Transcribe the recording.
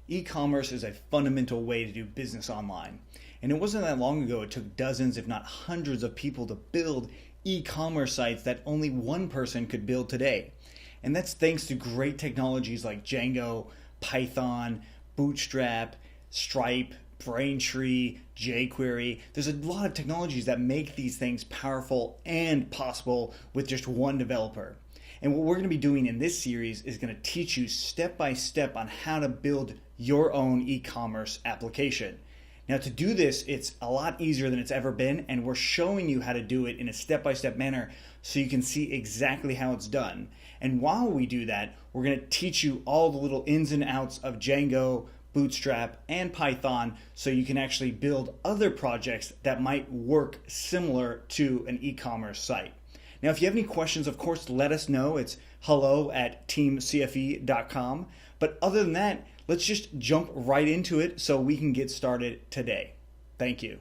E-commerce is a fundamental way to do business online. And it wasn't that long ago it took dozens, if not hundreds of people to build e-commerce sites that only one person could build today. And that's thanks to great technologies like Django, Python, Bootstrap, Stripe, Braintree, jQuery. There's a lot of technologies that make these things powerful and possible with just one developer. And what we're going to be doing in this series is going to teach you step by step on how to build your own e-commerce application. Now, to do this, it's a lot easier than it's ever been, and we're showing you how to do it in a step-by-step manner so you can see exactly how it's done. And while we do that, we're going to teach you all the little ins and outs of Django, Bootstrap, and Python so you can actually build other projects that might work similar to an e-commerce site. Now, if you have any questions, of course, let us know. It's hello@teamcfe.com. But other than that, let's just jump right into it so we can get started today. Thank you.